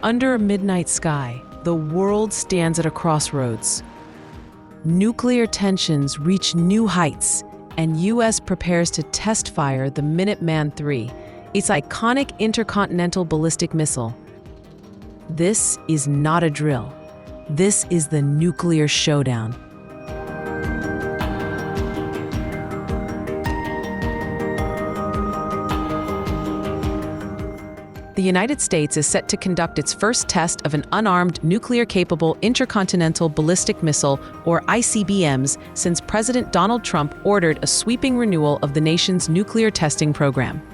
Under a midnight sky, the world stands at a crossroads. Nuclear tensions reach new heights, and U.S. prepares to test fire the Minuteman III, its iconic intercontinental ballistic missile. This is not a drill. This is the nuclear showdown. The United States is set to conduct its first test of an unarmed, nuclear-capable intercontinental ballistic missile, or ICBMs, since President Donald Trump ordered a sweeping renewal of the nation's nuclear testing program.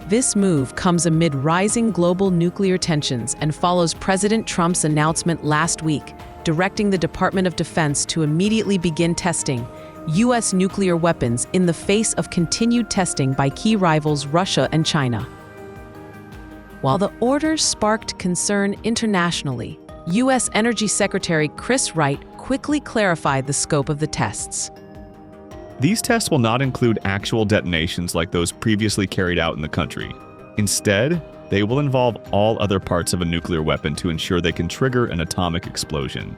This move comes amid rising global nuclear tensions and follows President Trump's announcement last week, directing the Department of Defense to immediately begin testing U.S. nuclear weapons in the face of continued testing by key rivals Russia and China. While the order sparked concern internationally, U.S. Energy Secretary Chris Wright quickly clarified the scope of the tests. These tests will not include actual detonations like those previously carried out in the country. Instead, they will involve all other parts of a nuclear weapon to ensure they can trigger an atomic explosion.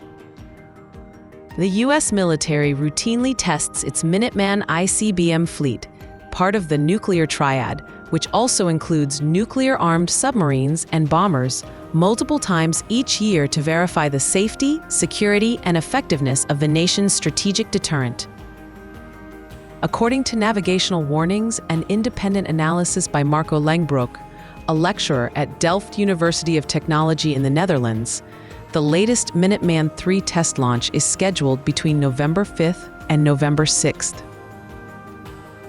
The U.S. military routinely tests its Minuteman ICBM fleet, part of the nuclear triad, which also includes nuclear-armed submarines and bombers, multiple times each year to verify the safety, security, and effectiveness of the nation's strategic deterrent. According to navigational warnings and independent analysis by Marco Lengbroek, a lecturer at Delft University of Technology in the Netherlands, the latest Minuteman III test launch is scheduled between November 5th and November 6th.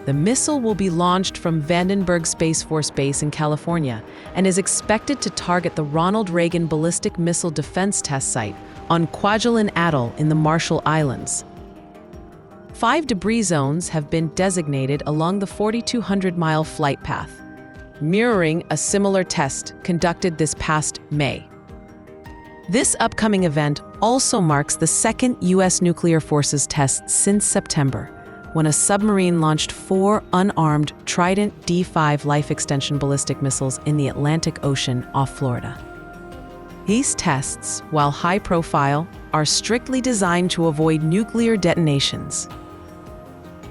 The missile will be launched from Vandenberg Space Force Base in California and is expected to target the Ronald Reagan Ballistic Missile Defense Test Site on Kwajalein Atoll in the Marshall Islands. 5 debris zones have been designated along the 4,200-mile flight path, mirroring a similar test conducted this past May. This upcoming event also marks the second U.S. nuclear forces test since September, when a submarine launched 4 unarmed Trident D5 life extension ballistic missiles in the Atlantic Ocean off Florida. These tests, while high profile, are strictly designed to avoid nuclear detonations.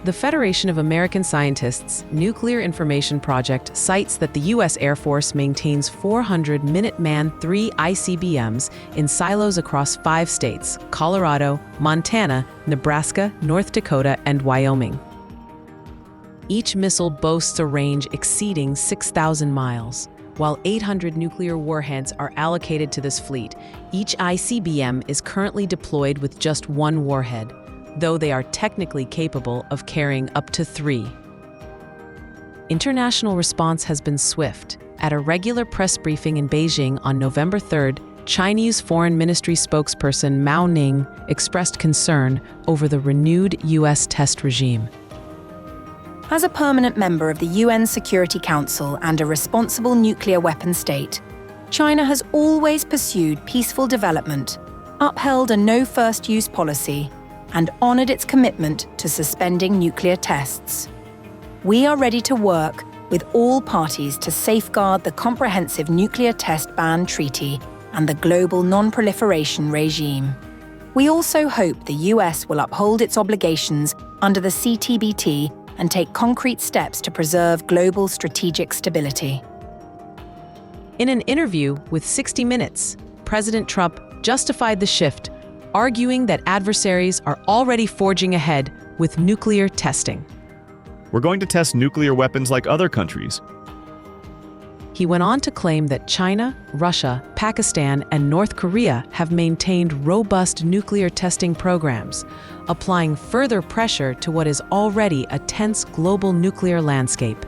The Federation of American Scientists' Nuclear Information Project cites that the U.S. Air Force maintains 400 Minuteman III ICBMs in silos across 5 states: Colorado, Montana, Nebraska, North Dakota, and Wyoming. Each missile boasts a range exceeding 6,000 miles. While 800 nuclear warheads are allocated to this fleet, each ICBM is currently deployed with just 1 warhead, though they are technically capable of carrying up to 3. International response has been swift. At a regular press briefing in Beijing on November 3rd, Chinese Foreign Ministry spokesperson Mao Ning expressed concern over the renewed U.S. test regime. As a permanent member of the UN Security Council and a responsible nuclear weapon state, China has always pursued peaceful development, upheld a no-first-use policy, and honored its commitment to suspending nuclear tests. We are ready to work with all parties to safeguard the Comprehensive Nuclear Test Ban Treaty and the global non-proliferation regime. We also hope the US will uphold its obligations under the CTBT and take concrete steps to preserve global strategic stability. In an interview with 60 Minutes, President Trump justified the shift, arguing that adversaries are already forging ahead with nuclear testing. We're going to test nuclear weapons like other countries. He went on to claim that China, Russia, Pakistan, and North Korea have maintained robust nuclear testing programs, applying further pressure to what is already a tense global nuclear landscape.